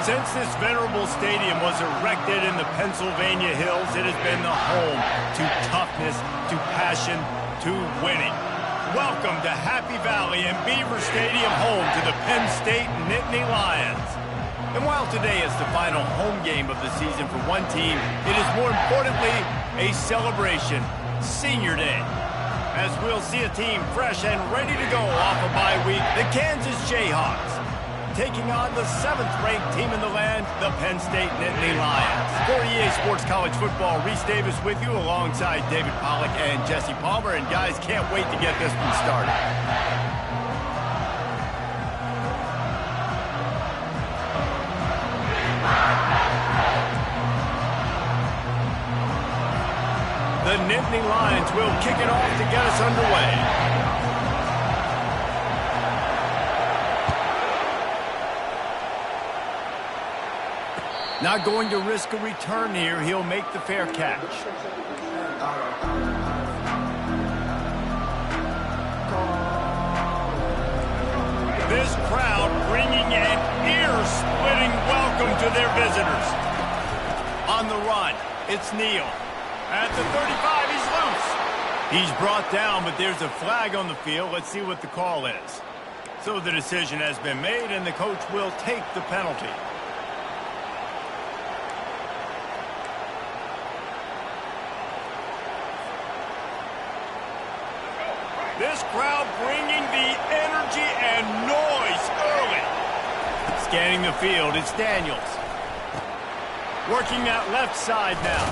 Since this venerable stadium was erected in the Pennsylvania hills, it has been the home to toughness, to passion, to winning. Welcome to Happy Valley and Beaver Stadium, home to the Penn State Nittany Lions. And while today is the final home game of the season for one team, it is more importantly a celebration, Senior Day. As we'll see a team fresh and ready to go off a bye week, the Kansas Jayhawks, taking on the 7th-ranked team in the land, the Penn State Nittany Lions. For EA Sports College Football, Reese Davis with you alongside David Pollack and Jesse Palmer. And guys, can't wait to get this one started. The Nittany Lions will kick it off to get us underway. Not going to risk a return here. He'll make the fair catch. This crowd bringing an ear-splitting welcome to their visitors. On the run, it's Neal. At the 35, he's loose. He's brought down, but there's a flag on the field. Let's see what the call is. So the decision has been made, and the coach will take the penalty. This crowd bringing the energy and noise early. Scanning the field, it's Daniels. Working that left side now.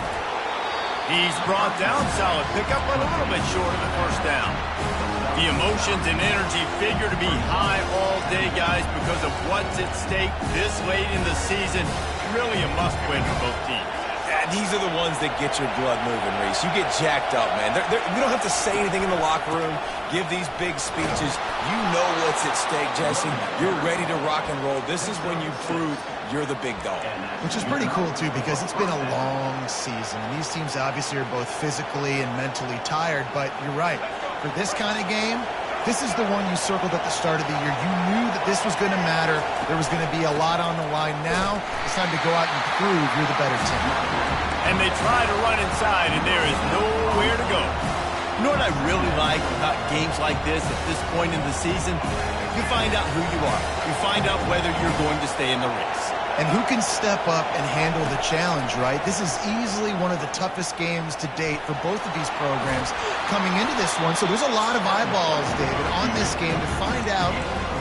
He's brought down, solid pickup, but a little bit short of the first down. The emotions and energy figure to be high all day, guys, because of what's at stake this late in the season. Really a must-win for both teams. These are the ones that get your blood moving, Reese. You get jacked up, man. You don't have to say anything in the locker room, give these big speeches. You know what's at stake, Jesse. You're ready to rock and roll. This is when you prove you're the big dog. Which is pretty cool, too, because it's been a long season. These teams obviously are both physically and mentally tired, but you're right. For this kind of game, this is the one you circled at the start of the year. You knew that this was going to matter. There was going to be a lot on the line. Now it's time to go out and prove you're the better team. And they try to run inside, and there is nowhere to go. You know what I really like about games like this at this point in the season? You find out who you are. You find out whether you're going to stay in the race. And who can step up and handle the challenge, right? This is easily one of the toughest games to date for both of these programs coming into this one. So there's a lot of eyeballs, David, on this game to find out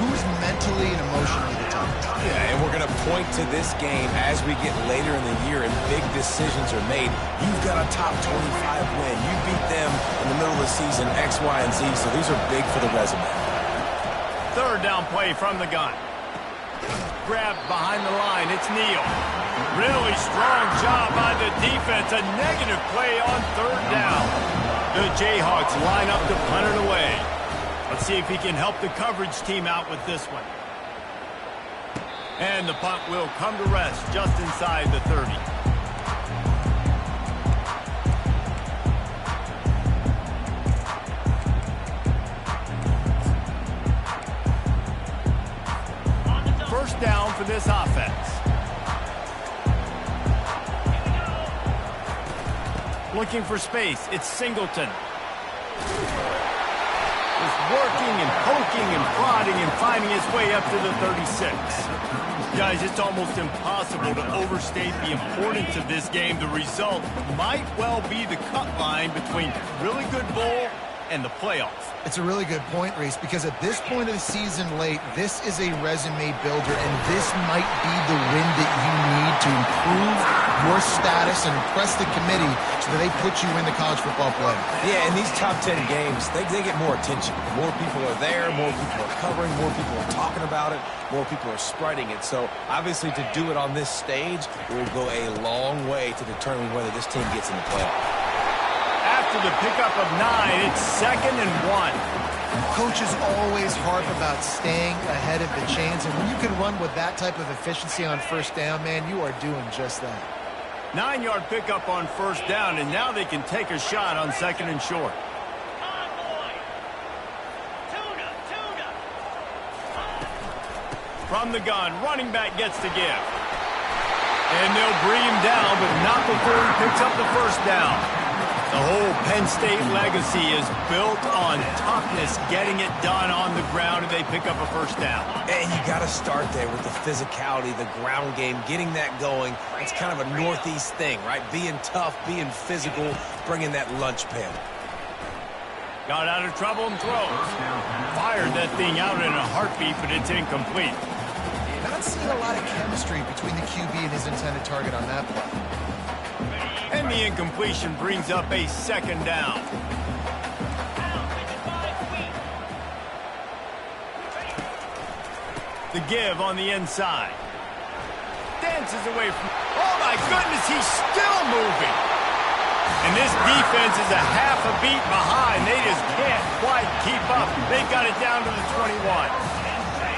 who's mentally and emotionally the toughest. Yeah, and we're going to point to this game as we get later in the year and big decisions are made. You've got a top 25 win. You beat them in the middle of the season, X, Y, and Z. So these are big for the resume. Third down play from the gun. Grabbed behind the line, it's Neal. Really strong job by the defense. A negative play on third down. The Jayhawks line up to punt it away. Let's see if he can help the coverage team out with this one. And the punt will come to rest just inside the 30. First down for this offense. Looking for space, it's Singleton. Just working and poking and prodding and finding his way up to the 36. Guys, it's almost impossible to overstate the importance of this game. The result might well be the cut line between really good bowl and the playoffs. It's a really good point, Reese, because at this point of the season late, this is a resume builder, and this might be the win that you need to improve your status and impress the committee so that they put you in the college football playoff. Yeah, in these top 10 games, they get more attention. More people are there, more people are covering, more people are talking about it, more people are spreading it. So, obviously, to do it on this stage will go a long way to determine whether this team gets in the playoff. After the pickup of 9, it's 2nd and 1. Coaches always harp about staying ahead of the chains, and when you can run with that type of efficiency on first down, man, you are doing just that. 9-yard pickup on first down, and now they can take a shot on 2nd and short. From the gun, running back gets to give. And they'll bring him down, but not before he picks up the first down. The whole Penn State legacy is built on toughness, getting it done on the ground, and they pick up a first down. And you got to start there with the physicality, the ground game, getting that going. It's kind of a Northeast thing, right? Being tough, being physical, bringing that lunch pail. Got out of trouble and throws. Fired that thing out in a heartbeat, but it's incomplete. Not seeing a lot of chemistry between the QB and his intended target on that play. And the incompletion brings up a second down. The give on the inside. Dances away from... Oh, my goodness, he's still moving. And this defense is a half a beat behind. They just can't quite keep up. They've got it down to the 21.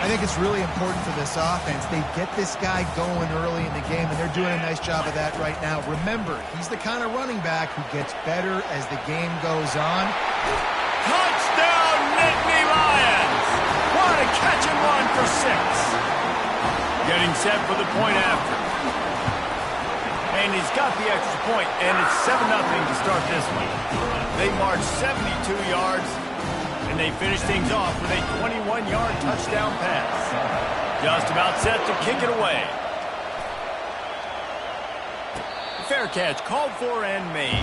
I think it's really important for this offense. They get this guy going early in the game, and they're doing a nice job of that right now. Remember, he's the kind of running back who gets better as the game goes on. Touchdown, Nittany Lions! What a catch and run for 6. Getting set for the point after. And he's got the extra point, and it's 7-0 to start this one. They march 72 yards. And they finish things off with a 21-yard touchdown pass. Just about set to kick it away. Fair catch called for and made.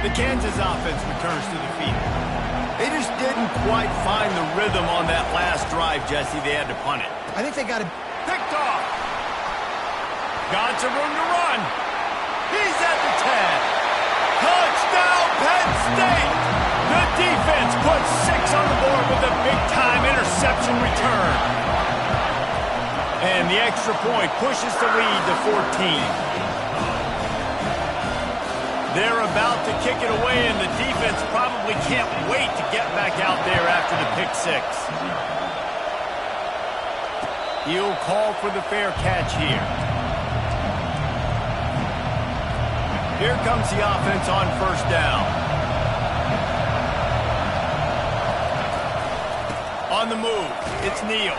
The Kansas offense returns to the field. They just didn't quite find the rhythm on that last drive, Jesse. They had to punt it. I think they got it picked off. Got some room to run. He's at the 10. Touchdown, Penn State. The defense puts 6 on the board with a big-time interception return. And the extra point pushes the lead to 14. They're about to kick it away, and the defense probably can't wait to get back out there after the pick 6. He'll call for the fair catch here. Here comes the offense on first down. On the move, it's Neal.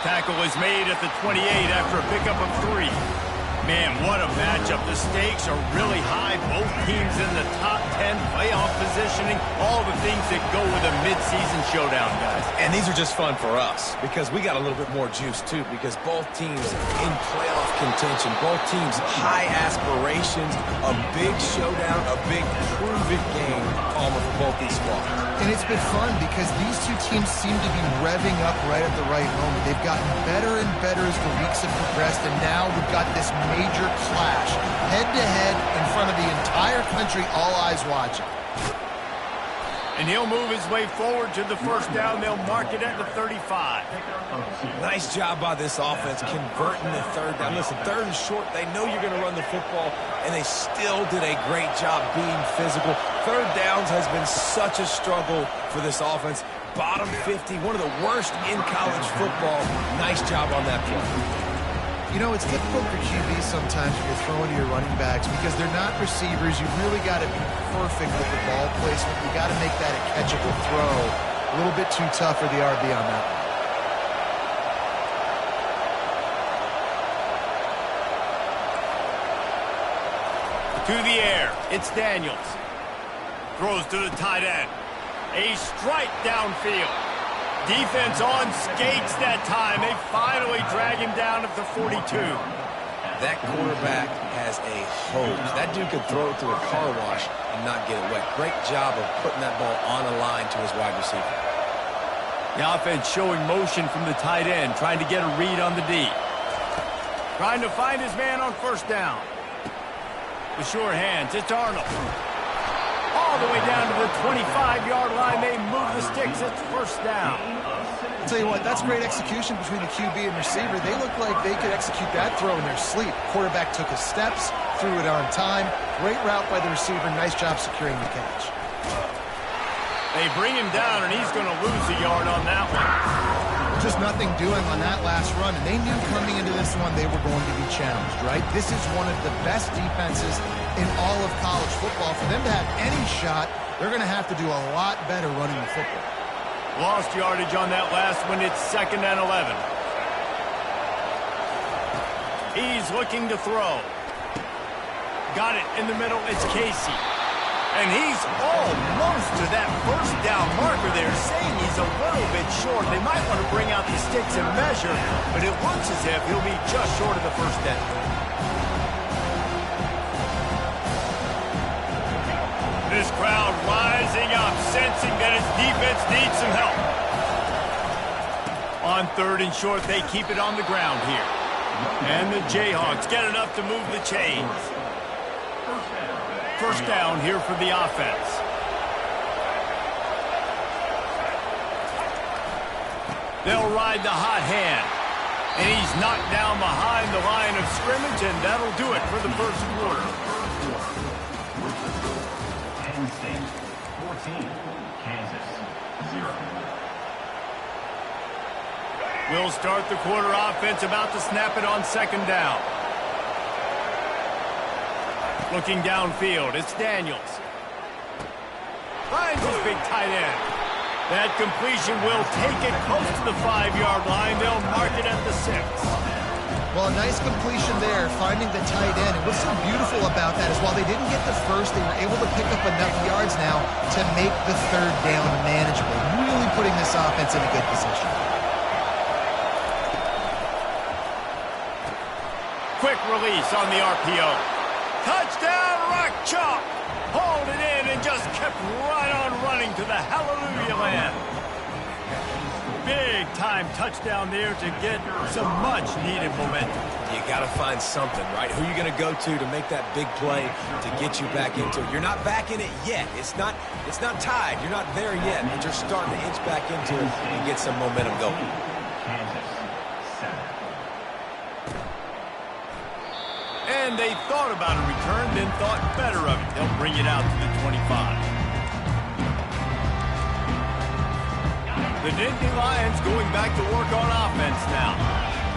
Tackle is made at the 28 after a pickup of 3. Man, what a matchup. The stakes are really high. Both teams in the top 10 playoff positioning. All the things that go with a midseason showdown, guys. And these are just fun for us because we got a little bit more juice, too, because both teams in playoff contention, both teams high aspirations, a big showdown, a big prove-it game, Palmer, for both these squads. And it's been fun because these two teams seem to be revving up right at the right moment. They've gotten better and better as the weeks have progressed, and now we've got this major clash, head-to-head in front of the entire country, all eyes watching. And he'll move his way forward to the first down. They'll mark it at the 35. Nice job by this offense converting the third down. Listen, 3rd and short, they know you're going to run the football, and they still did a great job being physical. 3rd downs has been such a struggle for this offense. Bottom 50, one of the worst in college football. Nice job on that play. You know, it's difficult for QBs sometimes when you're throwing to your running backs because they're not receivers. You really got to be perfect with the ball placement. You got to make that a catchable throw. A little bit too tough for the RB on that one. To the air, it's Daniels. Throws to the tight end. A strike downfield. Defense on skates that time. They finally drag him down at the 42. That quarterback has a hose. That dude could throw it through a car wash and not get it wet. Great job of putting that ball on a line to his wide receiver. The offense showing motion from the tight end, trying to get a read on the D. Trying to find his man on first down. With sure hands, it's Arnold. All the way down to the 25-yard line. They move the sticks. It's first down. I'll tell you what, that's great execution between the QB and receiver. They look like they could execute that throw in their sleep. Quarterback took his steps, threw it on time. Great route by the receiver. Nice job securing the catch. They bring him down, and he's going to lose a yard on that one. Just nothing doing on that last run, and they knew coming into this one they were going to be challenged, right? This is one of the best defenses in all of college football. For them to have any shot, they're going to have to do a lot better running the football. Lost yardage on that last one. It's 2nd and 11. He's looking to throw. Got it in the middle. It's Casey. And he's almost to that first down marker there, saying he's a little bit short. They might want to bring out the sticks and measure, but it looks as if he'll be just short of the first down. This crowd rising up, sensing that his defense needs some help. On 3rd and short, they keep it on the ground here. And the Jayhawks get enough to move the chains. First down here for the offense. They'll ride the hot hand. And he's knocked down behind the line of scrimmage, and that'll do it for the first quarter. Penn State 14, Kansas 0. We'll start the quarter offense, about to snap it on 2nd down. Looking downfield, it's Daniels. Finds his big tight end. That completion will take it close to the 5-yard line. They'll mark it at the 6. Well, a nice completion there, finding the tight end. And what's so beautiful about that is while they didn't get the first, they were able to pick up enough yards now to make the 3rd down manageable. Really putting this offense in a good position. Quick release on the RPO. Touchdown, Rock Chalk! Hauled it in and just kept right on running to the hallelujah land. Big time touchdown there to get some much needed momentum. You got to find something, right? Who are you going to go to make that big play to get you back into it? You're not back in it yet. It's not tied. You're not there yet, but you're starting to inch back into it and get some momentum going. And they thought about a return, then thought better of it. They'll bring it out to the 25. The Nittany Lions going back to work on offense now.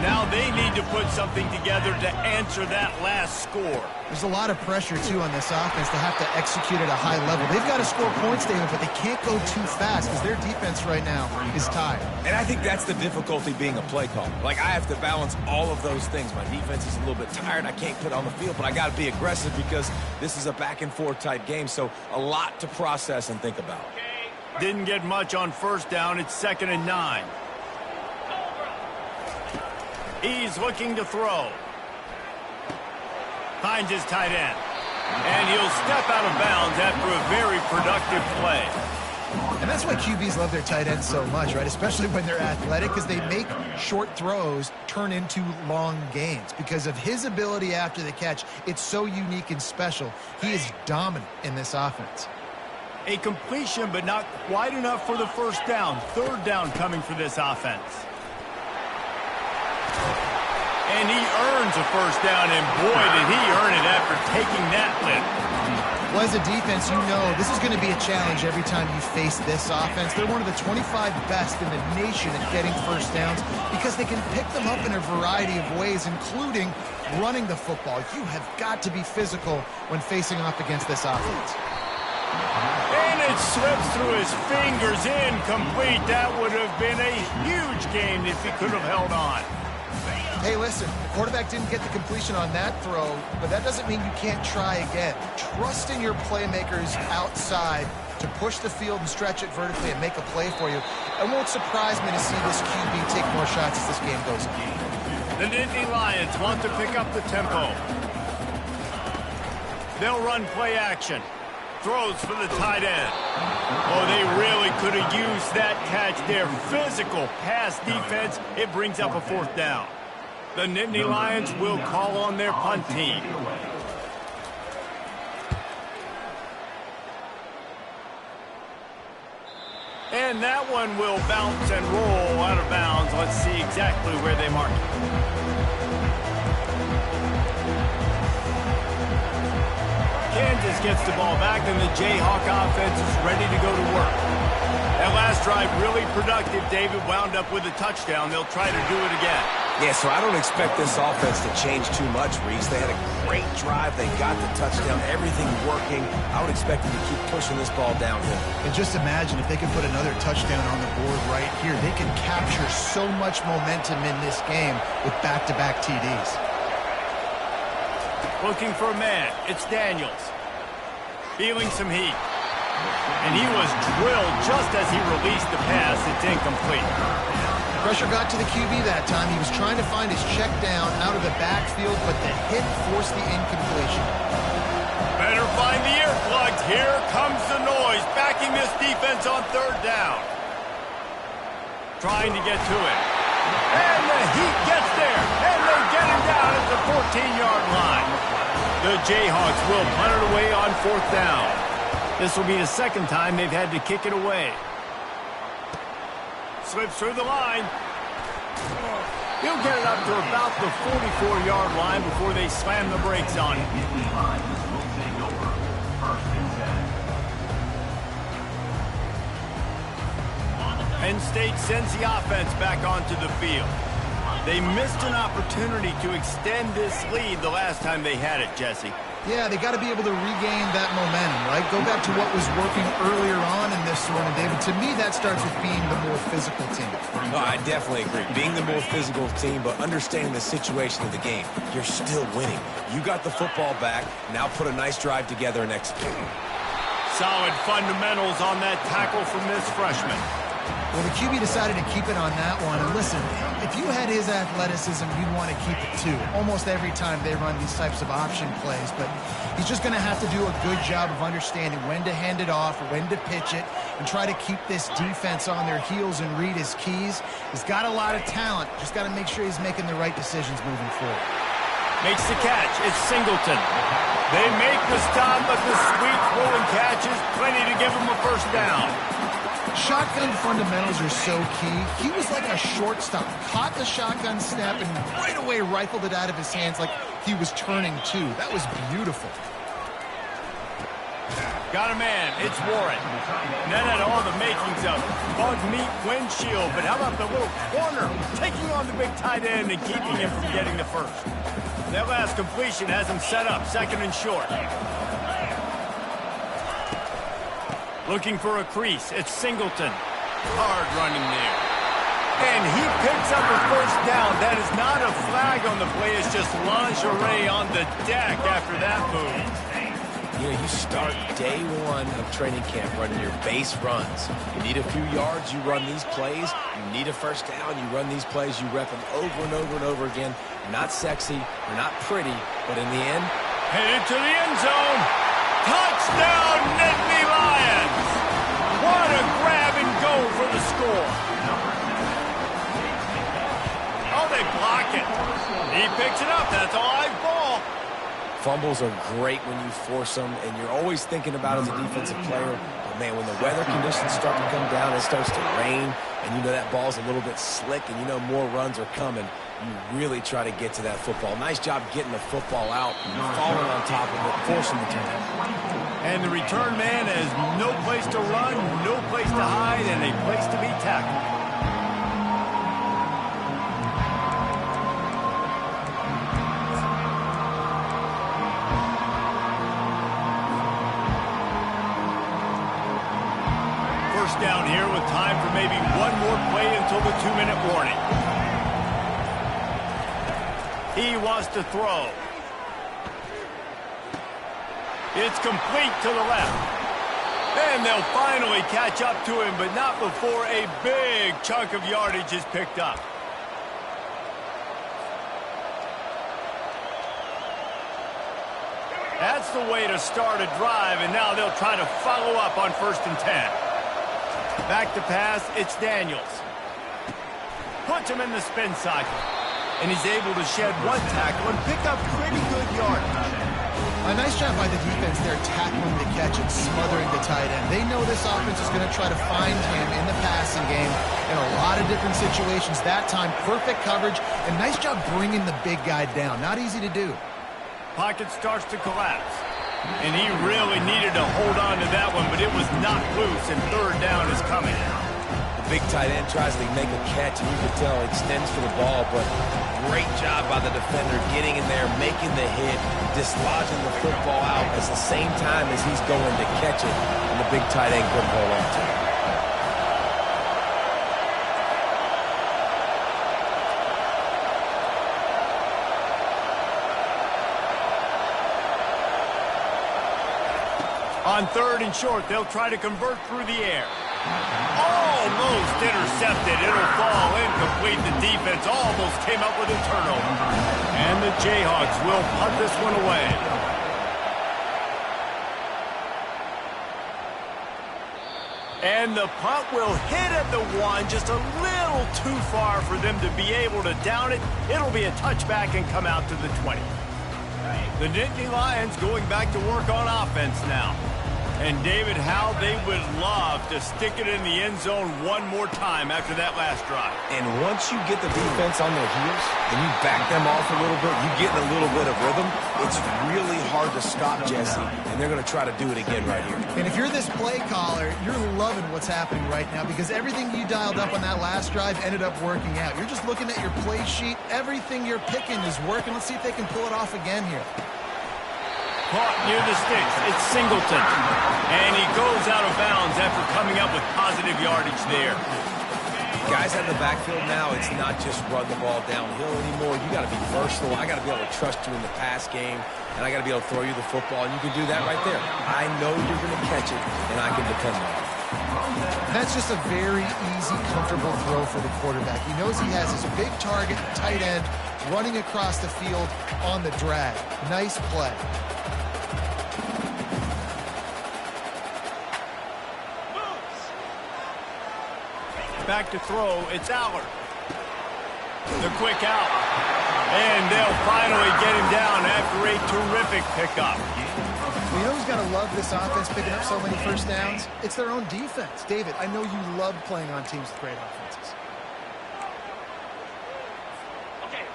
Now they need to put something together to answer that last score. There's a lot of pressure, too, on this offense to have to execute at a high level. They've got to score points, David, but they can't go too fast because their defense right now is tired. And I think that's the difficulty being a play caller. Like, I have to balance all of those things. My defense is a little bit tired. I can't put it on the field, but I got to be aggressive because this is a back-and-forth type game, so a lot to process and think about. Didn't get much on 1st down. It's 2nd and 9. He's looking to throw. Finds his tight end. And he'll step out of bounds after a very productive play. And that's why QBs love their tight ends so much, right? Especially when they're athletic, because they make short throws turn into long gains. Because of his ability after the catch, it's so unique and special. He is dominant in this offense. A completion, but not quite enough for the first down. 3rd down coming for this offense. And he earns a first down, and boy, did he earn it after taking that lift. Well, as a defense, you know this is going to be a challenge every time you face this offense. They're one of the 25 best in the nation at getting first downs because they can pick them up in a variety of ways, including running the football. You have got to be physical when facing off against this offense. And it slips through his fingers, incomplete. That would have been a huge gain if he could have held on. Hey, listen, the quarterback didn't get the completion on that throw, but that doesn't mean you can't try again. Trusting your playmakers outside to push the field and stretch it vertically and make a play for you. It won't surprise me to see this QB take more shots as this game goes on. The Nittany Lions want to pick up the tempo. They'll run play action. Throws for the tight end. Oh, they really could have used that catch there. Physical pass defense. It brings up a 4th down. The Nittany Lions will call on their punt team. And that one will bounce and roll out of bounds. Let's see exactly where they mark it. Kansas gets the ball back, and the Jayhawk offense is ready to go to work. That last drive really productive. David wound up with a touchdown. They'll try to do it again. Yeah, so I don't expect this offense to change too much, Reese. They had a great drive. They got the touchdown. Everything working. I would expect them to keep pushing this ball downhill. And just imagine if they can put another touchdown on the board right here. They can capture so much momentum in this game with back-to-back TDs. Looking for a man. It's Daniels. Feeling some heat. And he was drilled just as he released the pass. It's incomplete. Pressure got to the QB that time. He was trying to find his check down out of the backfield, but the hit forced the incompletion. Better find the earplugs. Here comes the noise, backing this defense on third down. Trying to get to it. And the heat gets there. And they get him down at the 14-yard line. The Jayhawks will punt it away on fourth down. This will be the second time they've had to kick it away. Slips through the line. He'll get it up to about the 44-yard line before they slam the brakes on him. Penn State sends the offense back onto the field. They missed an opportunity to extend this lead the last time they had it, Jesse. Yeah, they got to be able to regain that momentum, right? Go back to what was working earlier on in this one, and David, to me, that starts with being the more physical team. No, I definitely agree. Being the more physical team, but understanding the situation of the game. You're still winning. You got the football back. Now put a nice drive together and execute. Solid fundamentals on that tackle from this freshman. Well, the QB decided to keep it on that one. And listen, if you had his athleticism, you'd want to keep it too. Almost every time they run these types of option plays. But he's just going to have to do a good job of understanding when to hand it off, when to pitch it, and try to keep this defense on their heels and read his keys. He's got a lot of talent. Just got to make sure he's making the right decisions moving forward. Makes the catch. It's Singleton. They make the stop, but the sweet rolling catch is plenty to give him a first down. Shotgun fundamentals are so key. He was like a shortstop. Caught the shotgun snap and right away rifled it out of his hands like he was turning too. That was beautiful. Got a man. It's Warren. And that had all the makings of bug meat windshield. But how about the little corner taking on the big tight end and keeping him from getting the first? That last completion has him set up second and short. Looking for a crease. It's Singleton. Hard running there. And he picks up a first down. That is not a flag on the play. It's just lingerie on the deck after that move. You know, you start day one of training camp running your base runs. You need a few yards, you run these plays. You need a first down, you run these plays. You rep them over and over and over again. Not sexy, they're not pretty, but in the end... Headed to the end zone. Touchdown, Nittany Lions! What a grab and go for the score. Oh, they block it. He picks it up. That's a live ball. Fumbles are great when you force them, and you're always thinking about as a defensive player, but man, when the weather conditions start to come down, it starts to rain, and you know that ball's a little bit slick, and you know more runs are coming, you really try to get to that football. Nice job getting the football out, falling on top of it, forcing the turnover. And the return man has no place to run, no place to hide, and a place to be tackled. First down here with time for maybe one more play until the 2-minute warning. He wants to throw. It's complete to the left. And they'll finally catch up to him, but not before a big chunk of yardage is picked up. That's the way to start a drive, and now they'll try to follow up on 1st and 10. Back to pass, it's Daniels. Puts him in the spin cycle. And he's able to shed one tackle and pick up pretty good yardage. A nice job by the defense there, tackling the catch and smothering the tight end. They know this offense is going to try to find him in the passing game in a lot of different situations. That time, perfect coverage, and nice job bringing the big guy down. Not easy to do. Pocket starts to collapse. And he really needed to hold on to that one, but it was knocked loose, and third down is coming. The big tight end tries to make a catch, and you can tell extends for the ball, but great job by the defender getting in there, making the hit, dislodging the football out at the same time as he's going to catch it, and the big tight end couldn't hold on to it. On third and short, they'll try to convert through the air. Almost intercepted. It'll fall incomplete. The defense almost came up with a turnover. And the Jayhawks will punt this one away. And the punt will hit at the 1, just a little too far for them to be able to down it. It'll be a touchback and come out to the 20. The Nittany Lions going back to work on offense now. And David, how they would love to stick it in the end zone one more time after that last drive. And once you get the defense on their heels and you back them off a little bit, you get in a little bit of rhythm, it's really hard to stop Jesse, and they're going to try to do it again right here. And if you're this play caller, you're loving what's happening right now because everything you dialed up on that last drive ended up working out. You're just looking at your play sheet. Everything you're picking is working. Let's see if they can pull it off again here. Caught near the sticks. It's Singleton. And he goes out of bounds after coming up with positive yardage there. Guys out of the backfield now, it's not just run the ball downhill anymore. You got to be versatile. I got to be able to trust you in the pass game, and I got to be able to throw you the football, and you can do that right there. I know you're going to catch it, and I can depend on it. That's just a very easy, comfortable throw for the quarterback. He knows he has his big target, tight end, running across the field on the drag. Nice play. Back to throw, it's Allard. The quick out. And they'll finally get him down after a terrific pickup. You know who's going to love this offense picking up so many first downs? It's their own defense. David, I know you love playing on teams with great offenses.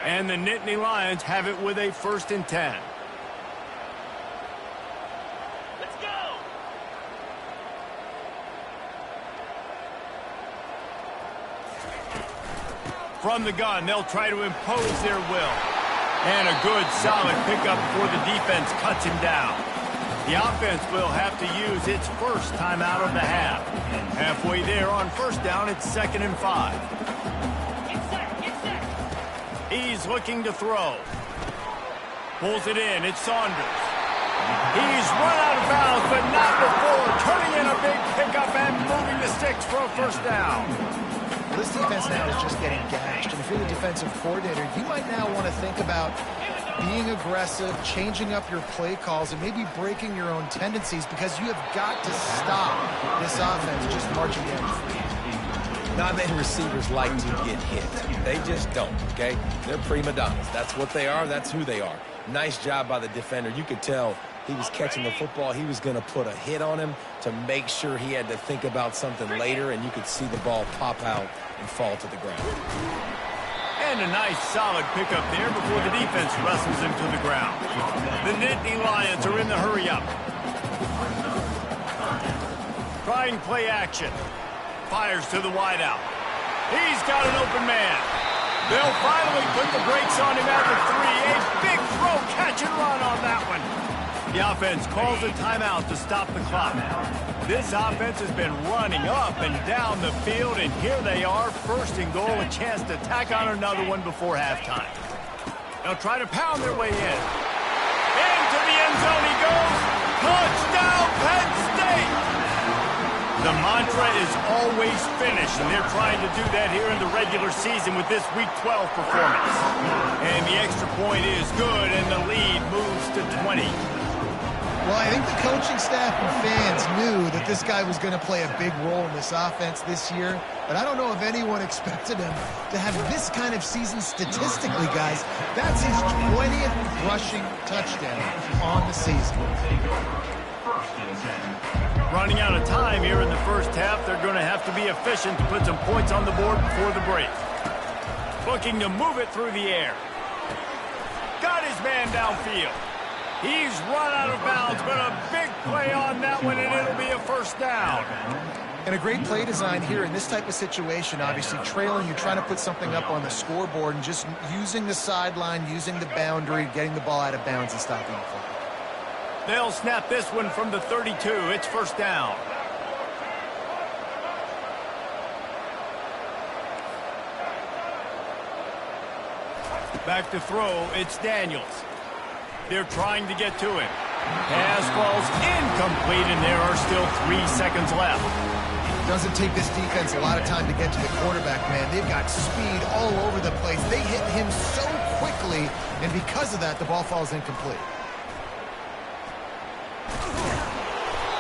And the Nittany Lions have it with a 1st and 10. From the gun, they'll try to impose their will. And a good, solid pickup before the defense cuts him down. The offense will have to use its first timeout of the half. Halfway there on 1st down, it's 2nd and 5. He's looking to throw. Pulls it in, it's Saunders. He's run out of bounds, but not before turning in a big pickup and moving the sticks for a 1st down. This defense now is just getting gashed, and if you're the defensive coordinator, you might now want to think about being aggressive, changing up your play calls, and maybe breaking your own tendencies because you have got to stop this offense just marching down the field. Not many receivers like to get hit. They just don't, okay? They're prima donnas. That's what they are. That's who they are. Nice job by the defender. You could tell he was catching the football. He was going to put a hit on him to make sure he had to think about something later, and you could see the ball pop out and fall to the ground. And a nice solid pickup there before the defense wrestles him to the ground. The Nittany Lions are in the hurry-up. Trying play action. Fires to the wideout. He's got an open man. They'll finally put the brakes on him at the 3. A big throw, catch and run on that one. The offense calls a timeout to stop the clock. This offense has been running up and down the field, and here they are, 1st and goal, a chance to tack on another one before halftime. They'll try to pound their way in. Into the end zone he goes. Touchdown, Penn State! The mantra is always finish, and they're trying to do that here in the regular season with this Week 12 performance. And the extra point is good, and the lead moves to 20. Well, I think the coaching staff and fans knew that this guy was going to play a big role in this offense this year, but I don't know if anyone expected him to have this kind of season statistically, guys. That's his 20th rushing touchdown on the season. Running out of time here in the 1st half, they're going to have to be efficient to put some points on the board before the break. Looking to move it through the air. Got his man downfield. He's run out of bounds, but a big play on that one, and it'll be a first down. And a great play design here in this type of situation. Obviously, trailing, you're trying to put something up on the scoreboard, and just using the sideline, using the boundary, getting the ball out of bounds and stopping the play. They'll snap this one from the 32. It's first down. Back to throw, it's Daniels. They're trying to get to him. Pass falls incomplete, and there are still 3 seconds left. It doesn't take this defense a lot of time to get to the quarterback, man. They've got speed all over the place. They hit him so quickly, and because of that, the ball falls incomplete.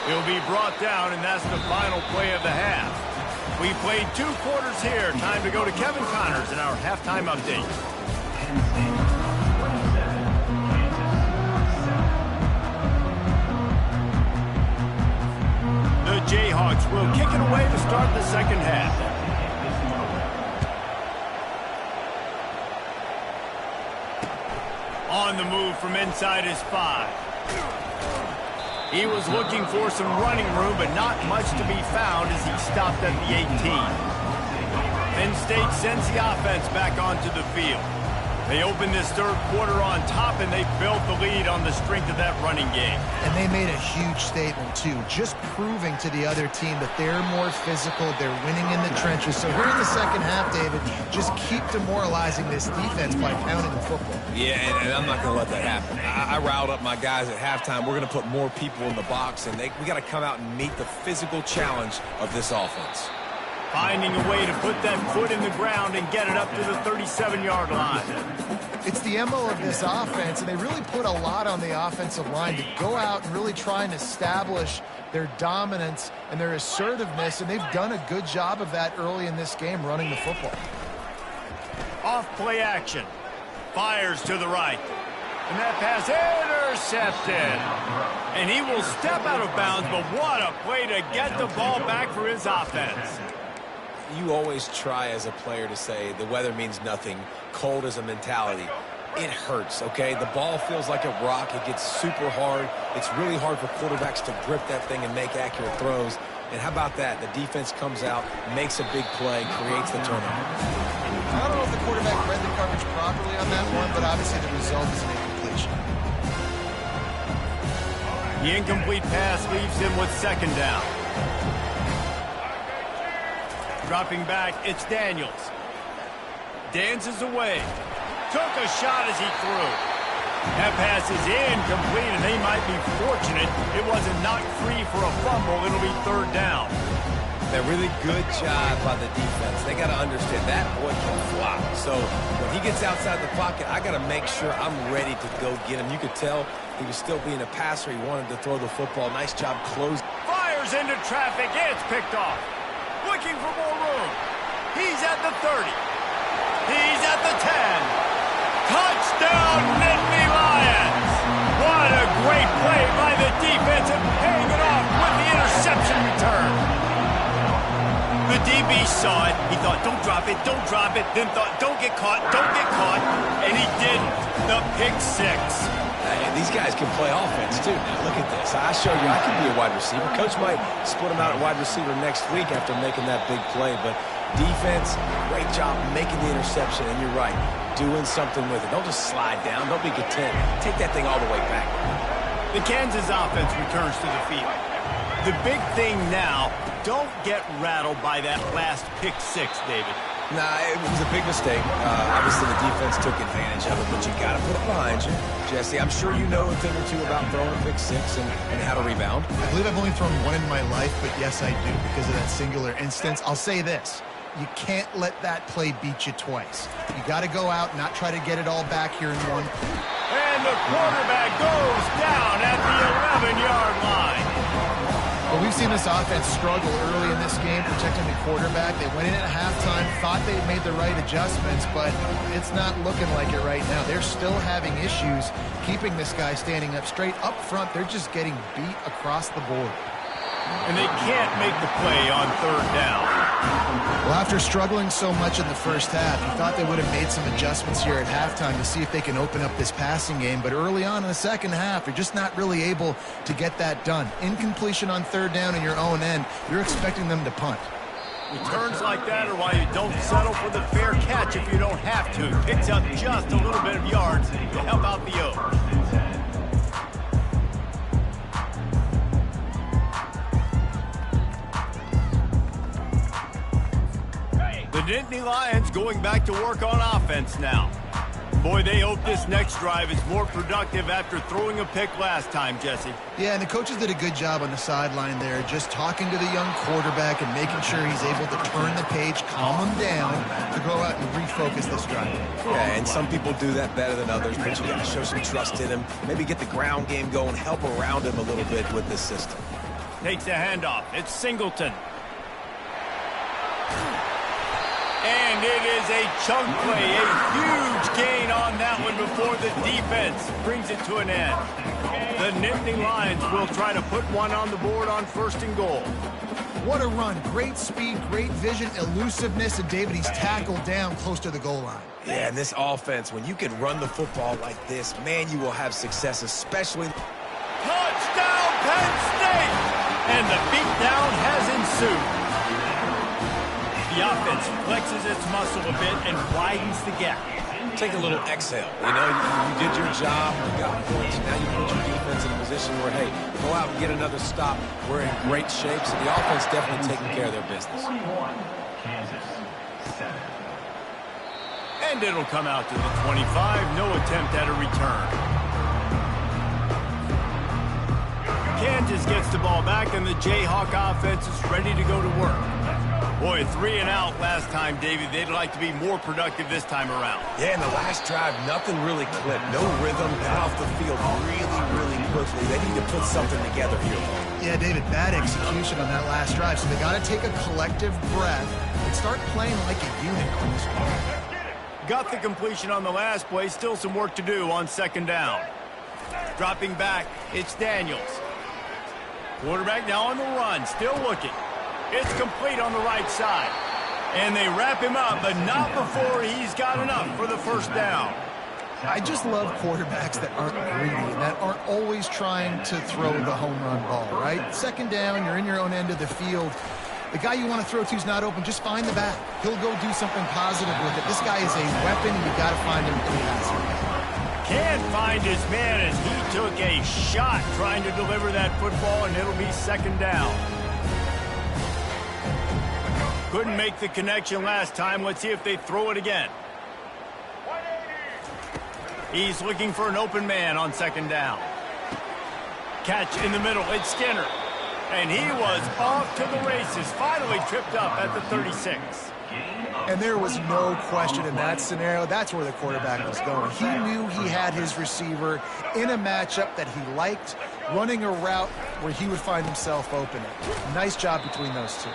He'll be brought down, and that's the final play of the half. We played 2 quarters here. Time to go to Kevin Connors in our halftime update. The Jayhawks will kick it away to start the second half. On the move from inside his 5. He was looking for some running room, but not much to be found as he stopped at the 18. Penn State sends the offense back onto the field. They opened this third quarter on top, and they built the lead on the strength of that running game. And they made a huge statement, too, just proving to the other team that they're more physical, they're winning in the trenches. So here in the second half, David, just keep demoralizing this defense by pounding the football. Yeah, and I'm not going to let that happen. I riled up my guys at halftime. We're going to put more people in the box, and we got to come out and meet the physical challenge of this offense. Finding a way to put that foot in the ground and get it up to the 37-yard line. It's the MO of this offense, and they really put a lot on the offensive line to go out and really try and establish their dominance and their assertiveness, and they've done a good job of that early in this game, running the football. Off play action. Fires to the right. And that pass intercepted. And he will step out of bounds, but what a play to get the ball back for his offense. You always try as a player to say the weather means nothing. Cold is a mentality. It hurts, okay? The ball feels like a rock. It gets super hard. It's really hard for quarterbacks to grip that thing and make accurate throws. And how about that? The defense comes out, makes a big play, creates the turnover. I don't know if the quarterback read the coverage properly on that one, but obviously the result is an incompletion. The incomplete pass leaves him with second down. Dropping back, it's Daniels. Dances away. Took a shot as he threw. That pass is incomplete, and they might be fortunate it wasn't knocked free for a fumble. It'll be third down. A really good job by the defense. They got to understand that boy can fly. So when he gets outside the pocket, I got to make sure I'm ready to go get him. You could tell he was still being a passer. He wanted to throw the football. Nice job closing. Fires into traffic. It's picked off. Looking for more room. He's at the 30. He's at the 10. Touchdown, Nittany Lions. What a great play by the defense and paying it off with the interception return. The DB saw it. He thought, don't drop it, don't drop it. Then thought, don't get caught, don't get caught. And he didn't. The pick 6. Hey, these guys can play offense, too. Now, look at this. I showed you I can be a wide receiver. Coach might split him out at wide receiver next week after making that big play. But defense, great job making the interception. And you're right, doing something with it. Don't just slide down. Don't be content. Take that thing all the way back. The Kansas offense returns to the field. The big thing now, don't get rattled by that last pick 6, David. Nah, it was a big mistake. Obviously, the defense took advantage of it, but you got to put it behind you. Jesse, I'm sure you know a thing or two about throwing a pick 6 and how to rebound. I believe I've only thrown one in my life, but yes, I do because of that singular instance. I'll say this. You can't let that play beat you twice. You got to go out and not try to get it all back here in one play. And the quarterback goes down at the 11-yard line. Well, we've seen this offense struggle early in this game protecting the quarterback. They went in at halftime, thought they'd made the right adjustments, but it's not looking like it right now. They're still having issues keeping this guy standing up straight. Up front, they're just getting beat across the board. And they can't make the play on third down. Well, after struggling so much in the first half, you thought they would have made some adjustments here at halftime to see if they can open up this passing game. But early on in the second half, you're just not really able to get that done. Incompletion on third down in your own end, you're expecting them to punt. Returns like that are why you don't settle for the fair catch if you don't have to. Picks up just a little bit of yards to help out the Oaks. The Nittany Lions going back to work on offense now. Boy, they hope this next drive is more productive after throwing a pick last time, Jesse. Yeah, and the coaches did a good job on the sideline there, just talking to the young quarterback and making sure he's able to turn the page, calm him down, to go out and refocus this drive. Yeah, and some people do that better than others, but you got to show some trust in him, maybe get the ground game going, help around him a little bit with this system. Takes the handoff. It's Singleton. And it is a chunk play, a huge gain on that one before the defense brings it to an end. The Nittany Lions will try to put one on the board on 1st and goal. What a run. Great speed, great vision, elusiveness, and David, he's tackled down close to the goal line. Yeah, and this offense, when you can run the football like this, man, you will have success, especially... Touchdown, Penn State! And the beatdown has ensued. The offense flexes its muscle a bit and widens the gap. Take a little exhale. You know, you did your job, you got points, now you put your defense in a position where, hey, go out and get another stop. We're in great shape, so the offense definitely taking care of their business. 41, Kansas, 7. And it'll come out to the 25. No attempt at a return. Kansas gets the ball back, and the Jayhawk offense is ready to go to work. Boy, 3 and out last time, David. They'd like to be more productive this time around. Yeah, in the last drive, nothing really clicked. No rhythm, got off the field really quickly. They need to put something together here. Yeah, David, bad execution on that last drive, so they got to take a collective breath and start playing like a unit on this one. Got the completion on the last play. Still some work to do on 2nd down. Dropping back, it's Daniels. Quarterback now on the run, still looking. It's complete on the right side. And they wrap him up, but not before he's got enough for the 1st down. I just love quarterbacks that aren't greedy, that aren't always trying to throw the home run ball, right? 2nd down, you're in your own end of the field. The guy you want to throw to is not open. Just find the back. He'll go do something positive with it. This guy is a weapon, and you've got to find him in the passing game. Can't find his man as he took a shot trying to deliver that football, and it'll be 2nd down. Couldn't make the connection last time. Let's see if they throw it again. He's looking for an open man on 2nd down. Catch in the middle. It's Skinner. And he was off to the races. Finally tripped up at the 36. And there was no question in that scenario. That's where the quarterback was going. He knew he had his receiver in a matchup that he liked, running a route where he would find himself open. Nice job between those two.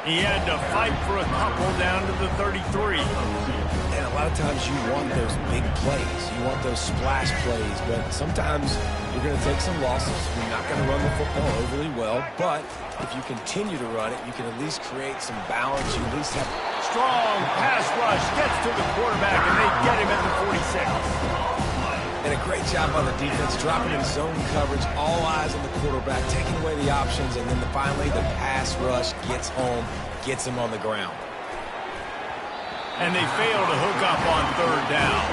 He had to fight for a couple down to the 33. And a lot of times you want those big plays. You want those splash plays. But sometimes you're going to take some losses. You're not going to run the football overly well. But if you continue to run it, you can at least create some balance. You at least have... Strong pass rush gets to the quarterback, and they get him at the 46. And a great job on the defense, dropping in zone coverage, all eyes on the quarterback, taking away the options, and then finally the pass rush gets home, gets him on the ground. And they fail to hook up on 3rd down.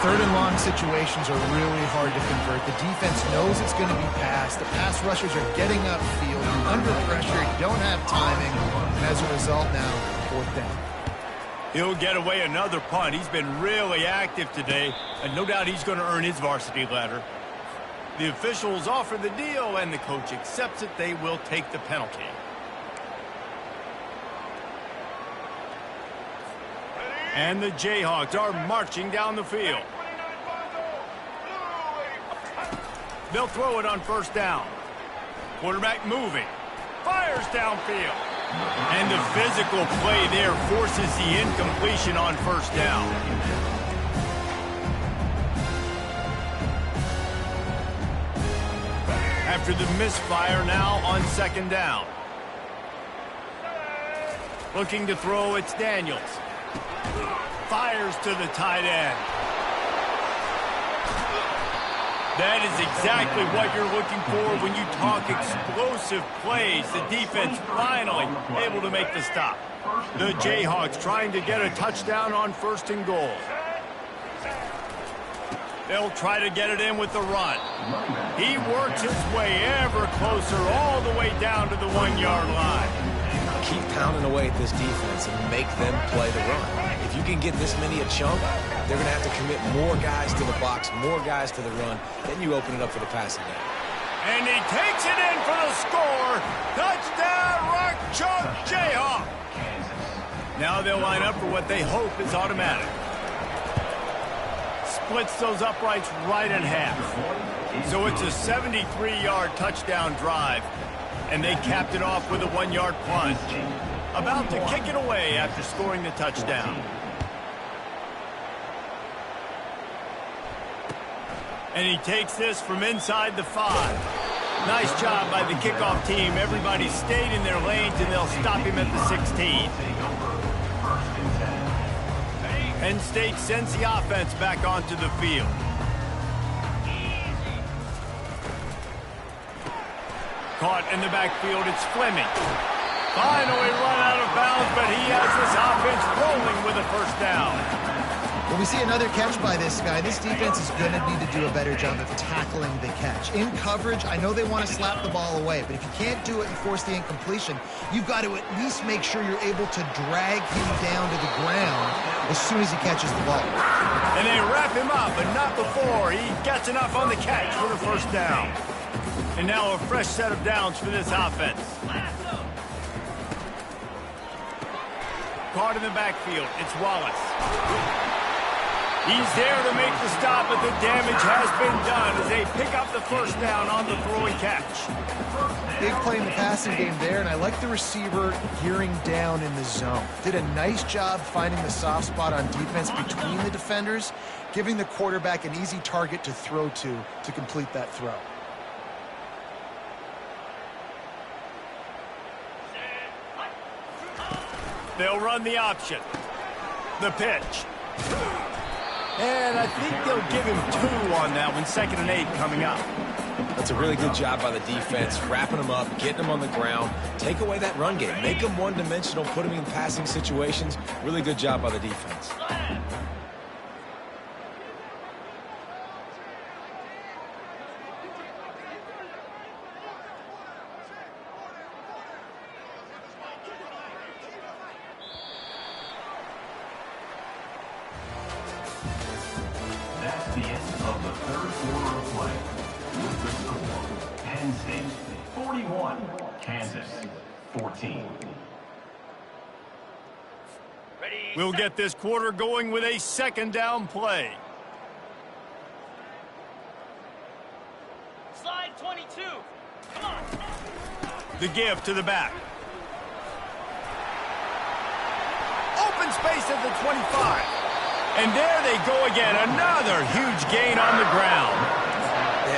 3rd and long situations are really hard to convert. The defense knows it's going to be passed. The pass rushers are getting upfield. You're under pressure. You don't have timing. And as a result now, 4th down. He'll get away another punt. He's been really active today, and no doubt he's going to earn his varsity ladder. The officials offer the deal, and the coach accepts it. They will take the penalty. And the Jayhawks are marching down the field. They'll throw it on 1st down. Quarterback moving. Fires downfield. And the physical play there forces the incompletion on 1st down. After the misfire now on 2nd down. Looking to throw, it's Daniels. Fires to the tight end. That is exactly what you're looking for when you talk explosive plays. The defense finally able to make the stop. The Jayhawks trying to get a touchdown on 1st and goal. They'll try to get it in with the run. He works his way ever closer all the way down to the 1-yard line. Keep pounding away at this defense and make them play the run. If you can get this many a chunk, they're going to have to commit more guys to the box, more guys to the run. Then you open it up for the passing game. And he takes it in for the score. Touchdown, Rock Chalk Jayhawk. Now they'll line up for what they hope is automatic. Splits those uprights right in half. So it's a 73-yard touchdown drive. And they capped it off with a 1-yard plunge. About to kick it away after scoring the touchdown. And he takes this from inside the 5. Nice job by the kickoff team. Everybody stayed in their lanes, and they'll stop him at the 16. Penn State sends the offense back onto the field. Caught in the backfield, it's Fleming. Finally run out of bounds, but he has this offense rolling with a 1st down. When we see another catch by this guy, this defense is going to need to do a better job of tackling the catch. In coverage, I know they want to slap the ball away, but if you can't do it and force the incompletion, you've got to at least make sure you're able to drag him down to the ground as soon as he catches the ball. And they wrap him up, but not before he gets enough on the catch for the 1st down. And now a fresh set of downs for this offense. Caught in the backfield, it's Wallace. He's there to make the stop, but the damage has been done as they pick up the 1st down on the throwing catch. Big play in the passing game there, and I like the receiver gearing down in the zone. Did a nice job finding the soft spot on defense between the defenders, giving the quarterback an easy target to throw to complete that throw. They'll run the option. The pitch. And I think they'll give him 2 on that one. 2nd and 8 coming up. That's a really good job by the defense, wrapping them up, getting them on the ground. Take away that run game. Make them one-dimensional, put them in passing situations. Really good job by the defense. That's the end of the 3rd quarter of play. With the score, Penn State 41, Kansas 14. We'll get this quarter going with a 2nd down play. Slide 22. Come on. The give to the back. Open space at the 25. And there they go again. Another huge gain on the ground.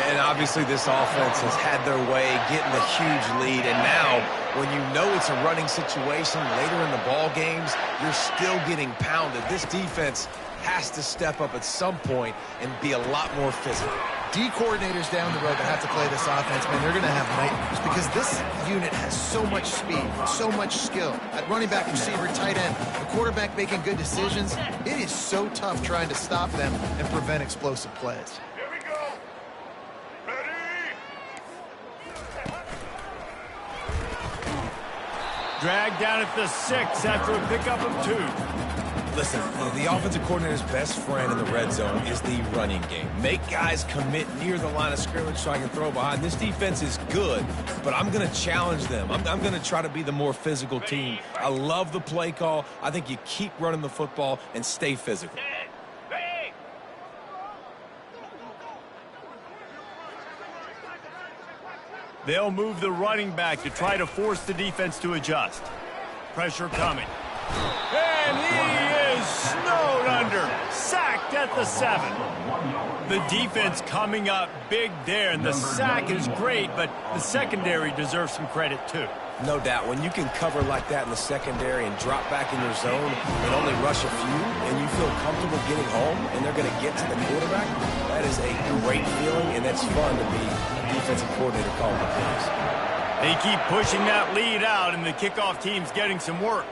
And obviously this offense has had their way, getting the huge lead. And now, when you know it's a running situation later in the ball games, you're still getting pounded. This defense has to step up at some point and be a lot more physical. D coordinators down the road that have to play this offense, man, they're going to have nightmares because this unit has so much speed, so much skill. At running back, receiver, tight end, the quarterback making good decisions. It is so tough trying to stop them and prevent explosive plays. Here we go. Ready? Dragged down at the 6 after a pickup of 2. Listen, the offensive coordinator's best friend in the red zone is the running game. Make guys commit near the line of scrimmage so I can throw behind. This defense is good, but I'm going to challenge them. I'm going to try to be the more physical team. I love the play call. I think you keep running the football and stay physical. They'll move the running back to try to force the defense to adjust. Pressure coming. And he is snowed under. sacked at the 7. The defense coming up big there, and the sack is great, but the secondary deserves some credit too. No doubt. When you can cover like that in the secondary and drop back in your zone and only rush a few, and you feel comfortable getting home, and they're going to get to the quarterback, that is a great feeling, and that's fun to be a defensive coordinator calling the plays. They keep pushing that lead out, and the kickoff team's getting some work.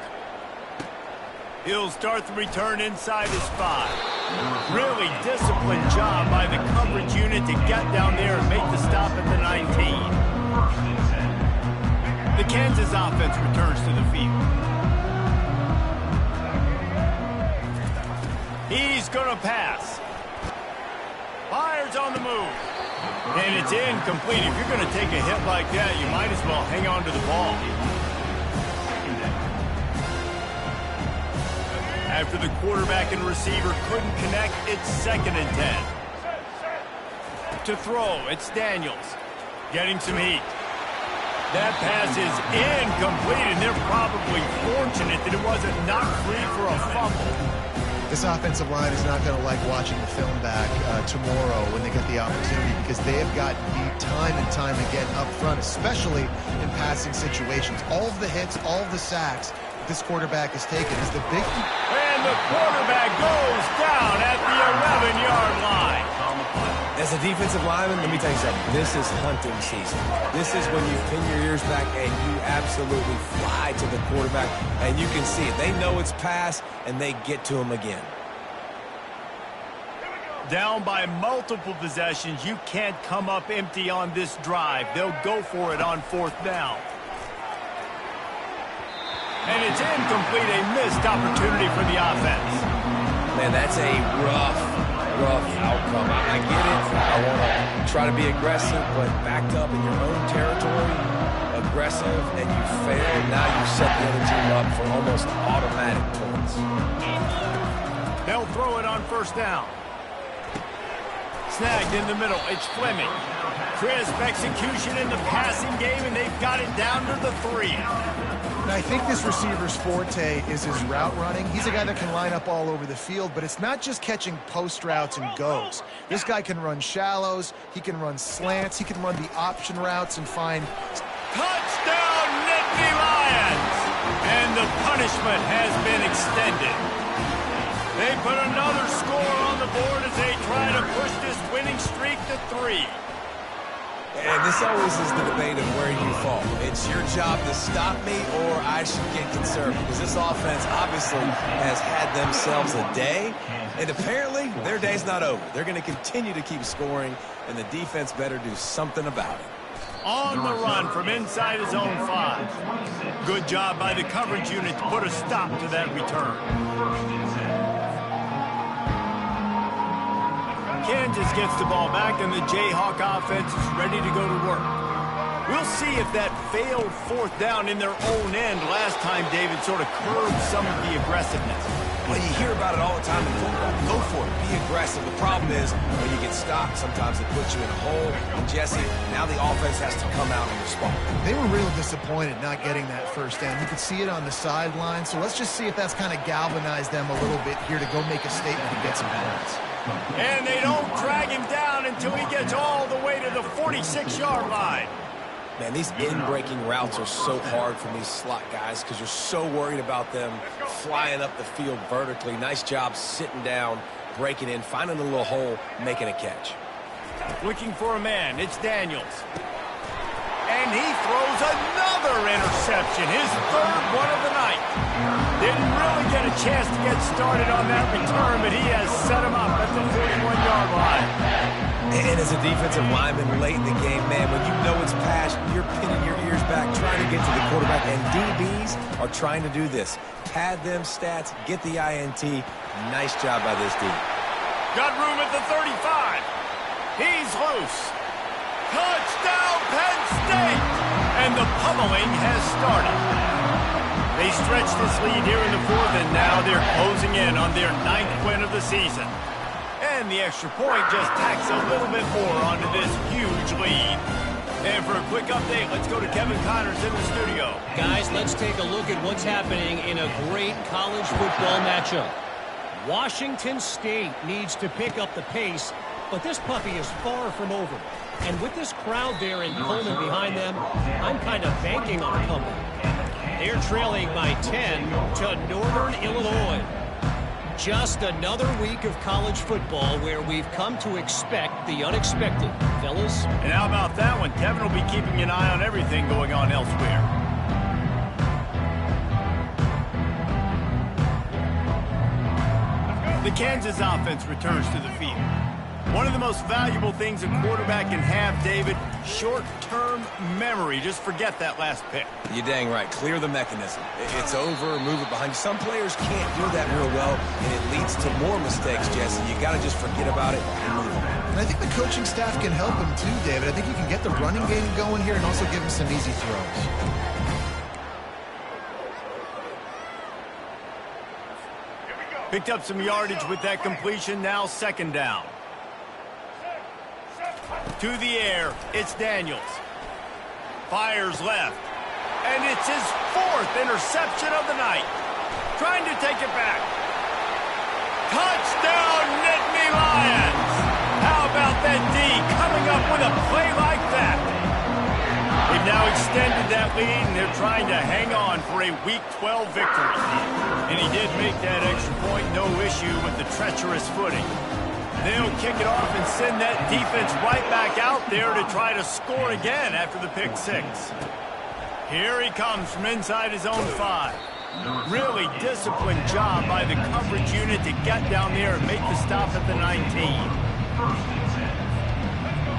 He'll start the return inside his 5. Really disciplined job by the coverage unit to get down there and make the stop at the 19. The Kansas offense returns to the field. He's going to pass. Fires on the move. And it's incomplete. If you're going to take a hit like that, you might as well hang on to the ball. After the quarterback and receiver couldn't connect, it's 2nd and 10. To throw, it's Daniels. Getting some heat. That pass is incomplete, and they're probably fortunate that it wasn't knocked free for a fumble. This offensive line is not going to like watching the film back tomorrow when they get the opportunity, because they have gotten beat time and time again up front, especially in passing situations. All of the hits, all of the sacks this quarterback has taken is the big... And the quarterback goes down at the 11-yard line. As a defensive lineman, let me tell you something. This is hunting season. This is when you pin your ears back and you absolutely fly to the quarterback, and you can see it. They know it's pass, and they get to him again. Down by multiple possessions, you can't come up empty on this drive. They'll go for it on 4th down. And it's incomplete, a missed opportunity for the offense. Man, that's a rough outcome. I get it. I want to try to be aggressive, but backed up in your own territory, aggressive, and you fail. Now you set the other team up for almost automatic points. They'll throw it on 1st down. Snagged in the middle. It's Fleming. Crisp execution in the passing game, and they've got it down to the 3. And I think this receiver's forte is his route running. He's a guy that can line up all over the field, but it's not just catching post routes and goes. This guy can run shallows, he can run slants, he can run the option routes and find... Touchdown, Nittany Lions! And the punishment has been extended. They put another score on the board as they try to push this winning streak to 3. And this always is the debate of where you fall. It's your job to stop me, or I should get concerned, because this offense obviously has had themselves a day, and apparently their day's not over. They're going to continue to keep scoring, and the defense better do something about it. On the run from inside his own 5. Good job by the coverage unit to put a stop to that return. Kansas gets the ball back, and the Jayhawk offense is ready to go to work. We'll see if that failed 4th down in their own end last time, David, sort of curbed some of the aggressiveness. Well, you hear about it all the time in football. Go for it. Be aggressive. The problem is when you get stopped, sometimes it puts you in a hole. And, Jesse, now the offense has to come out and respond. They were really disappointed not getting that 1st down. You could see it on the sideline. So let's just see if that's kind of galvanized them a little bit here to go make a statement and get some points. And they don't drag him down until he gets all the way to the 46-yard line. Man, these in-breaking routes are so hard for these slot guys because you're so worried about them flying up the field vertically. Nice job sitting down, breaking in, finding a little hole, making a catch. Looking for a man. It's Daniels. And he throws another interception, his 3rd one of the night. Didn't really get a chance to get started on that return, but he has set him up at the 41-yard line. And as a defensive lineman late in the game, man, when you know it's pass, you're pinning your ears back, trying to get to the quarterback, and DBs are trying to do this. Pad them stats, get the INT. Nice job by this D. Got room at the 35. He's loose. Touchdown, Penn State! And the pummeling has started. They stretch this lead here in the 4th, and now they're closing in on their 9th win of the season. And the extra point just tacks a little bit more onto this huge lead. And for a quick update, let's go to Kevin Connors in the studio. Guys, let's take a look at what's happening in a great college football matchup. Washington State needs to pick up the pace, but this puppy is far from over. And with this crowd there in Pullman behind them, I'm kind of banking on a comeback. They're trailing by 10 to Northern Illinois. Just another week of college football where we've come to expect the unexpected, fellas. And how about that one? Kevin will be keeping an eye on everything going on elsewhere. The Kansas offense returns to the field. One of the most valuable things a quarterback can have, David, short-term memory. Just forget that last pick. You're dang right. Clear the mechanism. It's over, move it behind you. Some players can't do that real well, and it leads to more mistakes, Jesse. You got to just forget about it and move on. And I think the coaching staff can help him too, David. I think you can get the running game going here and also give him some easy throws. Picked up some yardage with that completion. Now second down. To the air, it's Daniels. Fires left. And it's his fourth interception of the night. Trying to take it back. Touchdown, Nittany Lions! How about that D coming up with a play like that? They've now extended that lead, and they're trying to hang on for a Week 12 victory. And he did make that extra point, no issue with the treacherous footing. They'll kick it off and send that defense right back out there to try to score again after the pick six. Here he comes from inside his own 5. Really disciplined job by the coverage unit to get down there and make the stop at the 19.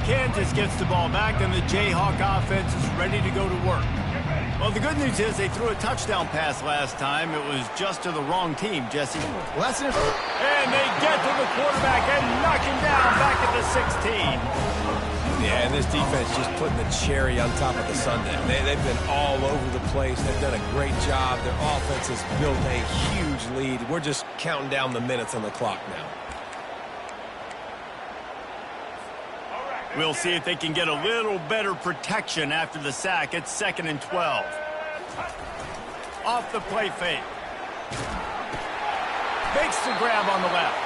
Kansas gets the ball back, and the Jayhawk offense is ready to go to work. Well, the good news is they threw a touchdown pass last time. It was just to the wrong team, Jesse. Well, that's it. And they get to the quarterback and knock him down back at the 16. Yeah, and this defense just putting the cherry on top of the sundae. They've been all over the place. They've done a great job. Their offense has built a huge lead. We're just counting down the minutes on the clock now. We'll see if they can get a little better protection after the sack. It's 2nd and 12. Off the play fake. Makes the grab on the left.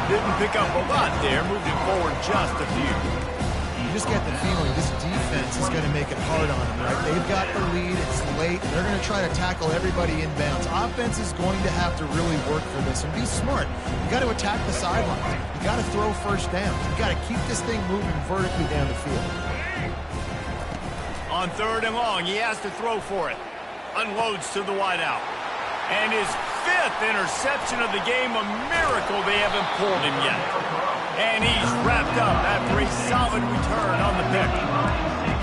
Didn't pick up a lot there. Moved it forward just a few. You just get the feeling this defense is going to make it hard on them, right? They've got the lead. It's late. They're going to try to tackle everybody inbounds. Offense is going to have to really work for this and be smart. You got to attack the sidelines. You got to throw first down. You got to keep this thing moving vertically down the field. On 3rd and long, he has to throw for it. Unloads to the wideout. And his 5th interception of the game, a miracle they haven't pulled him yet. And he's wrapped up after a solid return on the pick.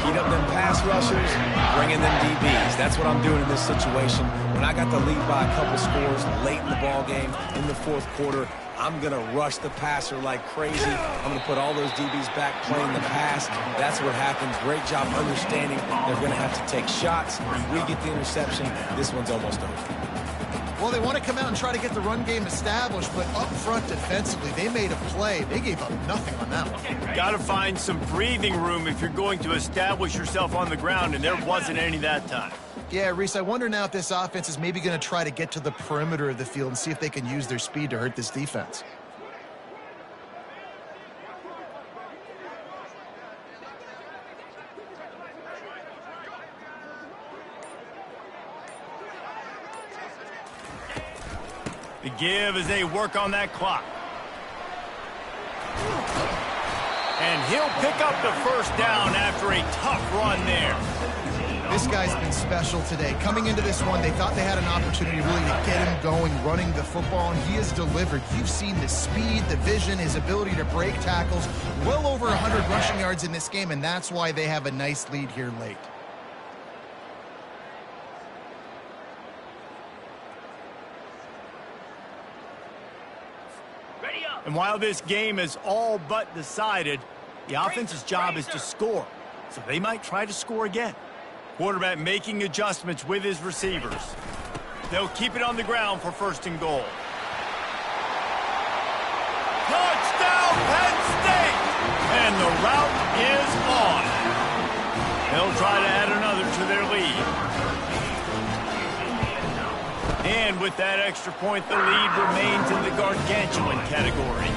Heat up them pass rushers, bring in them DBs. That's what I'm doing in this situation. When I got the lead by a couple scores late in the ball game, in the 4th quarter, I'm going to rush the passer like crazy. I'm going to put all those DBs back playing the pass. That's what happens. Great job understanding they're going to have to take shots. If we get the interception, this one's almost over. Well, they want to come out and try to get the run game established, but up front defensively, they made a play. They gave up nothing on that one. Got to find some breathing room if you're going to establish yourself on the ground, and there wasn't any that time. Yeah, Reese, I wonder now if this offense is maybe going to try to get to the perimeter of the field and see if they can use their speed to hurt this defense. The give as they work on that clock. And he'll pick up the first down after a tough run there. This guy's been special today. Coming into this one, they thought they had an opportunity really to get him going, running the football, and he has delivered. You've seen the speed, the vision, his ability to break tackles. Well over 100 rushing yards in this game, and that's why they have a nice lead here late. And while this game is all but decided, the offense's job is to score. So they might try to score again. Quarterback making adjustments with his receivers. They'll keep it on the ground for 1st and goal. Touchdown, Penn State! And the route is on. They'll try to add another to their lead. And And with that extra point, the lead remains in the gargantuan category.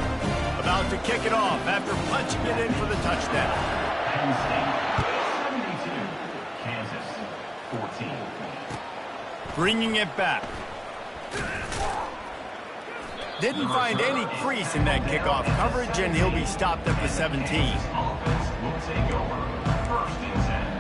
About to kick it off after punching it in for the touchdown. Penn State 72, Kansas 14. Bringing it back. Didn't find any crease in that kickoff coverage, and he'll be stopped at the 17. Offense will take over. First and 10.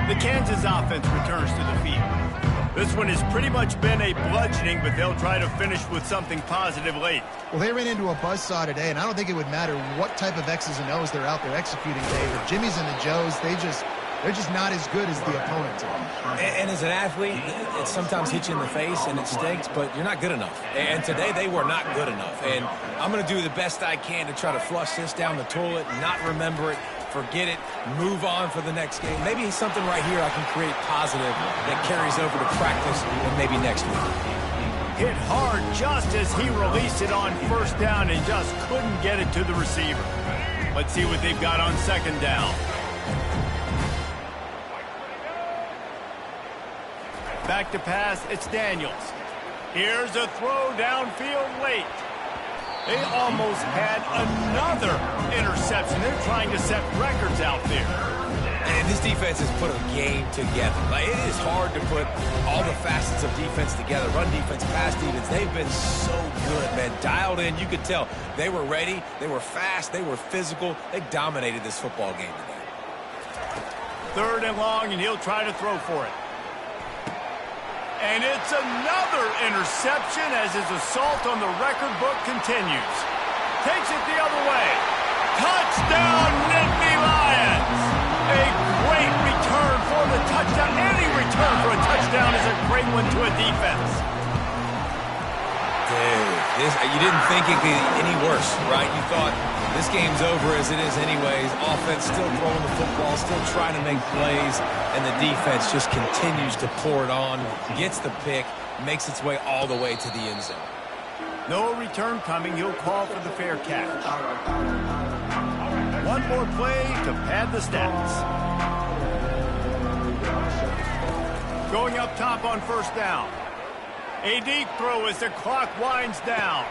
The Kansas offense returns to the field. This one has pretty much been a bludgeoning, but they'll try to finish with something positive late. Well, they ran into a buzzsaw today, and I don't think it would matter what type of X's and O's they're out there executing today. The Jimmys and the Joes, they're just not as good as the opponent today. And as an athlete, it sometimes hits you in the face and it stinks, but you're not good enough. And today they were not good enough. And I'm going to do the best I can to try to flush this down the toilet, not remember it, forget it, move on for the next game. Maybe something right here I can create positive that carries over to practice and maybe next week. Hit hard just as he released it on first down and just couldn't get it to the receiver. Let's see what they've got on second down. Back to pass, it's Daniels. Here's a throw downfield late. They almost had another interception. They're trying to set records out there. And this defense has put a game together. Like, it is hard to put all the facets of defense together. Run defense, pass defense. They've been so good, man. Dialed in. You could tell they were ready. They were fast. They were physical. They dominated this football game today. Third and long, and he'll try to throw for it. And it's another interception as his assault on the record book continues. Takes it the other way. Touchdown, Nittany Lions! A great return for the touchdown. Any return for a touchdown is a great one to a defense. Dude, you didn't think it could be any worse, right? You thought this game's over as it is anyways. Offense still throwing the football, still trying to make plays, and the defense just continues to pour it on, gets the pick, makes its way all the way to the end zone. No return coming. He'll call for the fair catch. One more play to pad the stats. Going up top on first down. A deep throw as the clock winds down.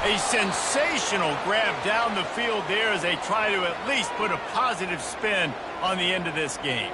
A sensational grab down the field there as they try to at least put a positive spin on the end of this game.